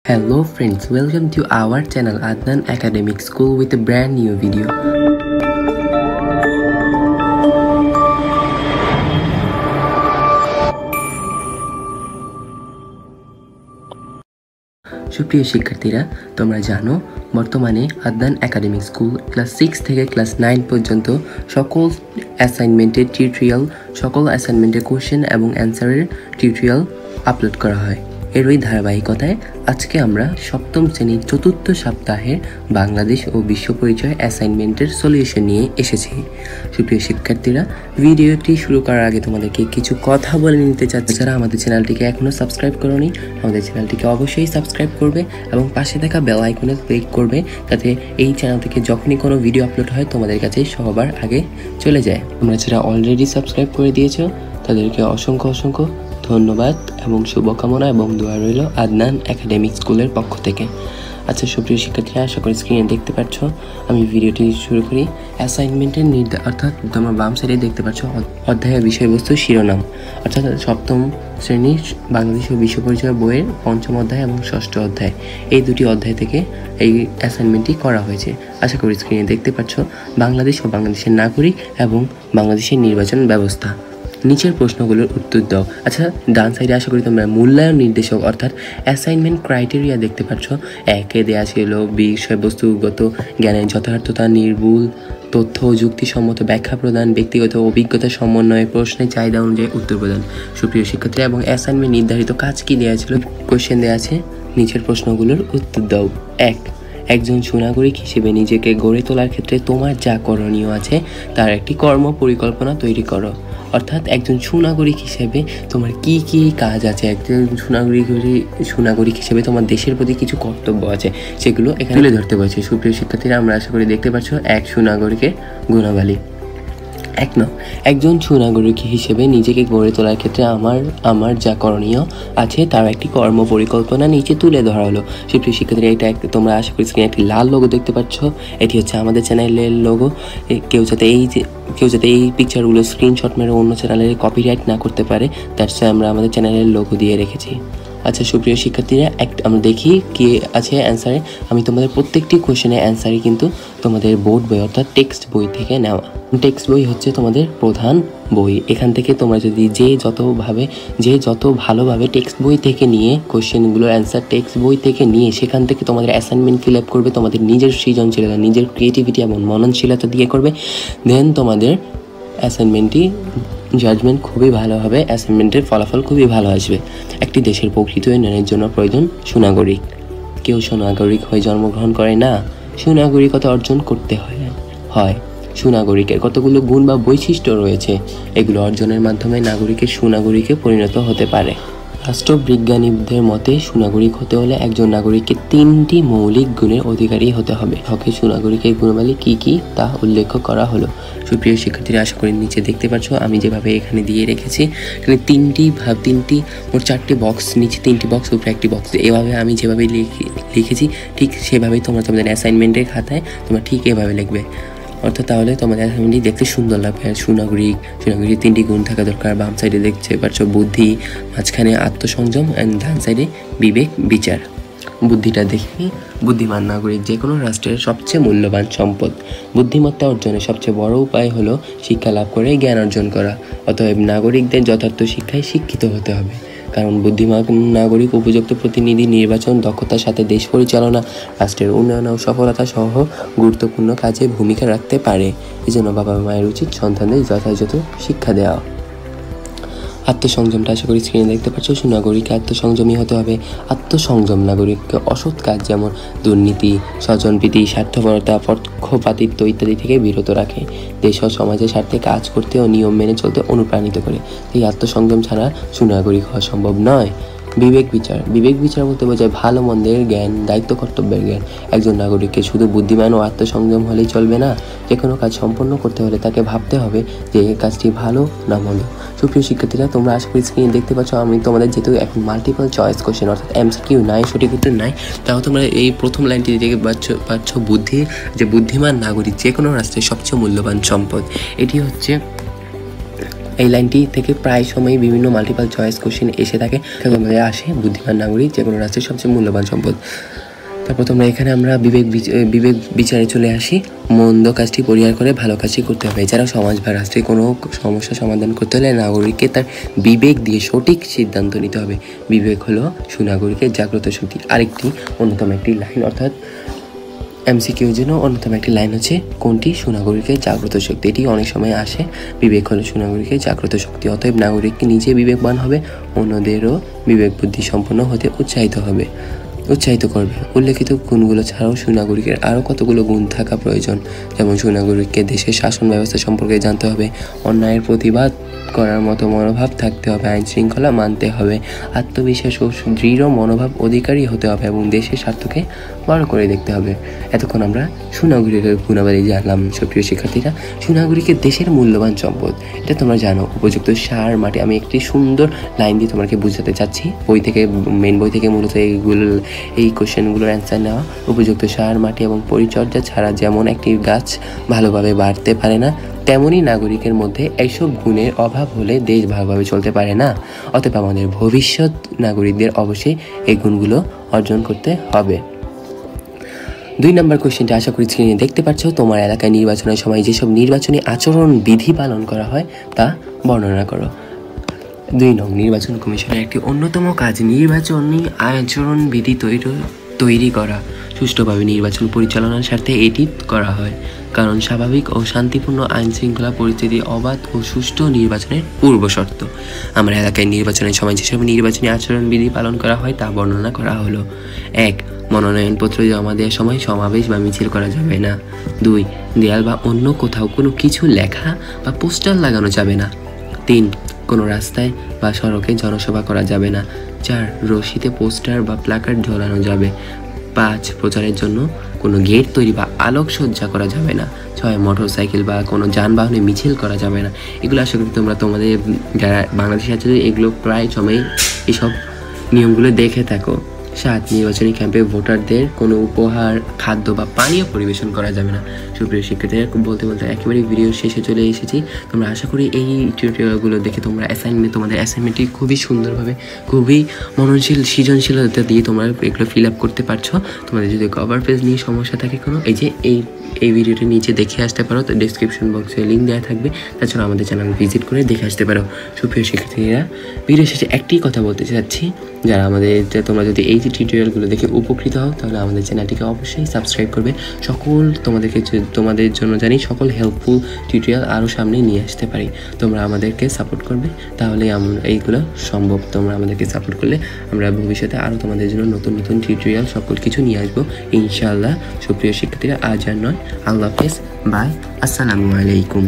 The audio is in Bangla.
Hello friends, welcome to our channel ADNAN Academic School with a brand new video. সুপ্রিয় শিক্ষার্থীরা, তোমরা জানো বর্তমানে আদনান একাডেমিক স্কুল ক্লাস 6 থেকে ক্লাস 9 পর্যন্ত সকল অ্যাসাইনমেন্টের টিউটোরিয়াল, সকল অ্যাসাইনমেন্টের কোশ্চেন এবং অ্যান্সারের টিউটোরিয়াল আপলোড করা হয়। এরই ধারাবাহিকতায় আজকে আমরা সপ্তম শ্রেণীর চতুর্থ সপ্তাহের বাংলাদেশ ও বিশ্ব পরিচয় অ্যাসাইনমেন্টের সলিউশন নিয়ে এসেছি। সুপ্রিয় শিক্ষার্থীরা, ভিডিওটি শুরু করার আগে তোমাদেরকে কিছু কথা বলে নিতে চাচ্ছি। যারা আমাদের চ্যানেলটিকে এখনও সাবস্ক্রাইব করোনি, আমাদের চ্যানেলটিকে অবশ্যই সাবস্ক্রাইব করবে এবং পাশে থাকা বেল আইকনে ক্লিক করবে, যাতে এই চ্যানেল থেকে যখনই কোনো ভিডিও আপলোড হয় তোমাদের কাছে সবার আগে চলে যায়। তোমরা যারা অলরেডি সাবস্ক্রাইব করে দিয়েছো তাদেরকে অসংখ্য ধন্যবাদ এবং শুভকামনা এবং দোয়া রইল আদনান একাডেমিক স্কুলের পক্ষ থেকে। আচ্ছা সুপ্রিয় শিক্ষার্থীরা, আশা করি স্ক্রিনে দেখতে পাচ্ছ। আমি ভিডিওটি শুরু করি। অ্যাসাইনমেন্টের অর্থাৎ তোমরা বাম সাইডে দেখতে পাচ্ছ অধ্যায়ের বিষয়বস্তু শিরোনাম, অর্থাৎ সপ্তম শ্রেণীর বাংলাদেশ ও বিশ্ব পরিচয় বইয়ের পঞ্চম অধ্যায় এবং ষষ্ঠ অধ্যায়, এই দুটি অধ্যায় থেকে এই অ্যাসাইনমেন্টটি করা হয়েছে। আশা করি স্ক্রিনে দেখতে পাচ্ছ বাংলাদেশ ও বাংলাদেশের নাগরিক এবং বাংলাদেশের নির্বাচন ব্যবস্থা। নিচের প্রশ্নগুলোর উত্তর দাও। আচ্ছা, ডান সাইডে আশা করি তোমরা মূল্যায়ন নির্দেশক অর্থাৎ অ্যাসাইনমেন্ট ক্রাইটেরিয়া দেখতে পাচ্ছ। একে দেওয়া ছিল বিষয়বস্তুগত জ্ঞানের যথার্থতা, নির্ভুল তথ্য ও যুক্তিসম্মত ব্যাখ্যা প্রদান, ব্যক্তিগত অভিজ্ঞতা সমন্বয়ে প্রশ্নের চাহিদা অনুযায়ী উত্তর প্রদান। সুপ্রিয় শিক্ষার্থী, এবং অ্যাসাইনমেন্ট নির্ধারিত কাজ কি দেওয়া ছিল, কোয়েশ্চেন দেওয়া আছে। নিচের প্রশ্নগুলোর উত্তর দাও। একজন সুনাগরিক হিসেবে নিজেকে গড়ে তোলার ক্ষেত্রে তোমার যা করণীয় আছে তার একটি কর্ম পরিকল্পনা তৈরি করো। অর্থাৎ একজন সুনাগরিক হিসেবে তোমার কি কি কাজ আছে, একজন সুনাগরিক হিসেবে তোমার দেশের প্রতি কিছু কর্তব্য আছে, সেগুলো এখানে তুলে ধরতে পারছে। সুপ্রিয় শিক্ষার্থীরা, আমরা আশা করি দেখতে পাচ্ছ এক সুনাগরিকের গুণাবলী। একজন সুনাগরিক হিসেবে নিজেকে গড়ে তোলার ক্ষেত্রে আমার যা করণীয় আছে তার একটি কর্ম পরিকল্পনা নিচে তুলে ধরা হলো। সুপ্রিয় শিক্ষার্থীরা, এটা তোমরা আশা করি স্ক্রিনে একটি লাল লোগো দেখতে পাচ্ছ। এটি হচ্ছে আমাদের চ্যানেলের লোগো। কেউ যাতে এই পিকচারগুলো স্ক্রিনশট মেরে অন্য চ্যানেলে কপিরাইট না করতে পারে, তার সাথে আমরা আমাদের চ্যানেলের লোগো দিয়ে রেখেছি। আচ্ছা সুপ্রিয় শিক্ষার্থীরা, আমরা দেখি কি আছে অ্যান্সারে। আমি তোমাদের প্রত্যেকটি কোশ্চেনের অ্যান্সারই কিন্তু তোমাদের বোর্ড বই অর্থাৎ টেক্সট বই থেকে নেওয়া। টেক্সট বই হচ্ছে তোমাদের প্রধান বই। এখান থেকে তোমরা যদি যে যত ভালোভাবে টেক্সট বই থেকে নিয়ে কোশ্চেনগুলোর অ্যান্সার টেক্সট বই থেকে নিয়ে সেখান থেকে তোমাদের অ্যাসাইনমেন্ট ফিল আপ করবে, তোমাদের নিজের সৃজনশীলতা, নিজের ক্রিয়েটিভিটি এবং মননশীলতা দিয়ে করবে, দেন তোমাদের অ্যাসাইনমেন্টটি জাজমেন্ট খুবই ভালো হবে, অ্যাসাইনমেন্টের ফলাফল খুবই ভালো আসবে। একটি দেশের প্রকৃত উন্নয়নের জন্য প্রয়োজন সুনাগরিক। কেউ সুনাগরিক হয়ে জন্মগ্রহণ করে না, সুনাগরিকতা অর্জন করতে হয়। সুনাগরিকের কতগুলো গুণ বা বৈশিষ্ট্য রয়েছে, এগুলো অর্জনের মাধ্যমে নাগরিকের সুনাগরিকে পরিণত হতে পারে। রাষ্ট্রবিজ্ঞানীদের মতে সুনাগরিক হতে হলে একজন নাগরিককে 3টি মৌলিক গুণের অধিকারী হতে হবে। হকে সুনাগরিকের গুণাবলী কি তা উল্লেখ করা হলো। সুপ্রিয় শিক্ষার্থীরা, আশা করি নিচে দেখতে পাচ্ছ আমি যেভাবে এখানে দিয়ে রেখেছি, এখানে 4টি বক্স, নিচে 3টি বক্স, উপরে একটি বক্স, এভাবে আমি যেভাবে লিখেছি ঠিক সেভাবেই তোমরা তোমাদের অ্যাসাইনমেন্টের খাতায় তোমরা ঠিক এভাবে লিখবে। অর্থাৎ তাহলে তোমাদের অ্যাসাইনমেন্টটি দেখতে সুন্দর লাগবে। সুনাগরিক 3টি গুণ থাকা দরকার। বাম সাইডে দেখতে পাচ্ছ বুদ্ধি, মাঝখানে আত্মসংযম অ্যান্ড ডান সাইডে বিবেক বিচার। বুদ্ধিটা দেখি, বুদ্ধিমান নাগরিক যে কোনো রাষ্ট্রের সবচেয়ে মূল্যবান সম্পদ। বুদ্ধিমত্তা অর্জনের সবচেয়ে বড় উপায় হলো শিক্ষা লাভ করে জ্ঞান অর্জন করা। অতএব নাগরিকদের যথার্থ শিক্ষায় শিক্ষিত হতে হবে, কারণ বুদ্ধিমান নাগরিক উপযুক্ত প্রতিনিধি নির্বাচন, দক্ষতার সাথে দেশ পরিচালনা, রাষ্ট্রের উন্নয়ন ও সফলতা সহ গুরুত্বপূর্ণ কাজে ভূমিকা রাখতে পারে। এজন্য বাবা মায়ের উচিত সন্তানদের যথাযথ শিক্ষা দেওয়া। আত্মসংযমটা আশা করি স্ক্রিনে দেখতে পাচ্ছ। সুনাগরিককে আত্মসংযমী হতে হবে। আত্মসংযম নাগরিককে অসৎ কাজ যেমন দুর্নীতি, স্বজনপ্রীতি, স্বার্থপরতা, পক্ষপাতিত্ব ইত্যাদি থেকে বিরত রাখে। দেশ ও সমাজের স্বার্থে কাজ করতে ও নিয়ম মেনে চলতে অনুপ্রাণিত করে। এই আত্মসংযম ছাড়া সুনাগরিক হওয়া সম্ভব নয়। বিবেক বিচার বলতে বোঝায় ভালো মন্দের জ্ঞান, দায়িত্ব কর্তব্যের জ্ঞান। একজন নাগরিককে শুধু বুদ্ধিমান ও আত্মসংযম হলেই চলবে না, যে কোনো কাজ সম্পন্ন করতে হলে তাকে ভাবতে হবে যে এই কাজটি ভালো না মন্দ। সুপ্রিয় শিক্ষার্থীরা, তোমরা আশা করি স্ক্রিনে দেখতে পাচ্ছ আমি তোমাদের যেহেতু এখন মাল্টিপল চয়েস কোশ্চেন অর্থাৎ MCQ নাই, সঠিক উত্তর নাই, তাও তোমরা এই প্রথম লাইনটি দেখে পাচ্ছ বুদ্ধিমান নাগরিক যে কোনো রাষ্ট্রের সবচেয়ে মূল্যবান সম্পদ। এটি হচ্ছে এই লাইনটি থেকে প্রায় সময় বিভিন্ন মাল্টিপল চয়েস কোশ্চেন এসে থাকে। আসে বুদ্ধিমান নাগরিক যে কোনো রাষ্ট্রের সবচেয়ে মূল্যবান সম্পদ। তারপর তোমরা এখানে আমরা বিবেক বিচারে চলে আসি। মন্দ কাজটি পরিহার করে ভালো কাজটি করতে হবে। এছাড়াও সমাজ বা রাষ্ট্রে কোনো সমস্যা সমাধান করতে হলে নাগরিককে তার বিবেক দিয়ে সঠিক সিদ্ধান্ত নিতে হবে। বিবেক হলো সুনাগরিকের জাগ্রত শক্তি। আরেকটি অন্যতম একটি লাইন, অর্থাৎ এমসিকিউর জন্য অন্যতম একটি লাইন হচ্ছে কোনটি? সুনাগরিকের জাগ্রত শক্তি। এটি অনেক সময় আসে। বিবেক হলো সুনাগরিকের জাগ্রত শক্তি। অতএব নাগরিককে নিজে বিবেকবান হবে, অন্যদেরও বিবেক বুদ্ধি সম্পন্ন হতে উৎসাহিত করবে। উল্লেখিত গুণগুলো ছাড়াও সুনাগরিকের আরও কতগুলো গুণ থাকা প্রয়োজন। যেমন সুনাগরিককে দেশের শাসন ব্যবস্থা সম্পর্কে জানতে হবে, অন্যায়ের প্রতিবাদ করার মতো মনোভাব থাকতে হবে, আইন শৃঙ্খলা মানতে হবে, আত্মবিশ্বাস ও দৃঢ় মনোভাব অধিকারী হতে হবে এবং দেশের স্বার্থকে বড় করে দেখতে হবে। এতক্ষণ আমরা সুনাগরিকের গুণাবলী জানলাম। সুপ্রিয় শিক্ষার্থীরা, সুনাগরিকের দেশের মূল্যবান সম্পদ, এটা তোমরা জানো। উপযুক্ত সার মাটি, আমি একটি সুন্দর লাইন দিয়ে তোমাকে বুঝাতে চাচ্ছি। মেন বই থেকে মূলত এই কোশ্চেনগুলোর অ্যান্সার নেওয়া। উপযুক্ত সার মাটি এবং পরিচর্যা ছাড়া যেমন একটি গাছ ভালোভাবে বাড়তে পারে না, তেমনই নাগরিকের মধ্যে এইসব গুণের অভাব হলে দেশ ভালোভাবে চলতে পারে না। অতএব আমাদের ভবিষ্যৎ নাগরিকদের অবশ্যই এই গুণগুলো অর্জন করতে হবে। 2 নম্বর কোশ্চেনটা আশা করি স্ক্রিনে দেখতে পাচ্ছ। তোমার এলাকায় নির্বাচনের সময় যেসব নির্বাচনী আচরণ বিধি পালন করা হয় তা বর্ণনা করো। 2 নং, নির্বাচন কমিশনের একটি অন্যতম কাজ নির্বাচনী আচরণ বিধি তৈরি করা। সুষ্ঠুভাবে নির্বাচন পরিচালনার স্বার্থে এটি করা হয়, কারণ স্বাভাবিক ও শান্তিপূর্ণ আইন শৃঙ্খলা পরিস্থিতি অবাধ ও সুষ্ঠু নির্বাচনের পূর্ব শর্ত। আমার এলাকায় নির্বাচনের সময় যেসব নির্বাচনী আচরণ বিধি পালন করা হয় তা বর্ণনা করা হলো। 1. মনোনয়নপত্র জমা দেওয়ার সময় সমাবেশ বা মিছিল করা যাবে না। 2. দেয়াল বা অন্য কোথাও কোনো কিছু লেখা বা পোস্টার লাগানো যাবে না। 3. কোনো রাস্তায় বা সড়কে জনসভা করা যাবে না। 4. রশিতে পোস্টার বা প্ল্যাকার্ড ঝোলানো যাবে। 5. প্রচারের জন্য কোনো গেট তৈরি বা আলোকসজ্জা করা যাবে না। 6. মোটরসাইকেল বা কোনো যানবাহনে মিছিল করা যাবে না। এগুলো আশা করি তোমাদের যারা বাংলাদেশে আছে এগুলো প্রায় সময় এসব নিয়মগুলো দেখে থাকো। 7. নির্বাচনী ক্যাম্পে ভোটারদের কোনো উপহার, খাদ্য বা পানীয় পরিবেশন করা যাবে না। সুপ্রিয় শিক্ষার্থীরা, বলতে একেবারে ভিডিও শেষে চলে এসেছি। তোমরা আশা করি এই টিউটোরিয়ালগুলো দেখে তোমাদের অ্যাসাইনমেন্টটি খুবই সুন্দরভাবে, খুবই মননশীল, সৃজনশীলতা দিয়ে তোমরা এগুলো ফিল আপ করতে পারছো। তোমাদের যদি কভার পেজ নিয়ে সমস্যা থাকে কোনো, এই ভিডিওটি নিচে দেখে আসতে পারো, তো ডেসক্রিপশন বক্সে লিঙ্ক দেওয়া থাকবে। তাছাড়া আমাদের চ্যানেল ভিজিট করে দেখে আসতে পারো। সুপ্রিয় শিক্ষার্থীরা, ভিডিও শেষে একটি কথা বলতে চাচ্ছি, তোমরা যদি এই টিউটোরিয়ালগুলো দেখে উপকৃত হও তাহলে আমাদের চ্যানেলটিকে অবশ্যই সাবস্ক্রাইব করবে। তোমাদের জন্য জানি সকল হেল্পফুল টিউটোরিয়াল আরও সামনে নিয়ে আসতে পারি। তোমরা আমাদেরকে সাপোর্ট করবে, তাহলে এইগুলো সম্ভব। তোমরা আমাদেরকে সাপোর্ট করলে আমরা ভবিষ্যতে আরও তোমাদের জন্য নতুন নতুন টিউটোরিয়াল সকল কিছু নিয়ে আসবো ইনশাআল্লাহ। সুপ্রিয় শিক্ষার্থীরা, আজ আর নয়, আল্লাহ হাফেজ, বাই, আসসালামু আলাইকুম।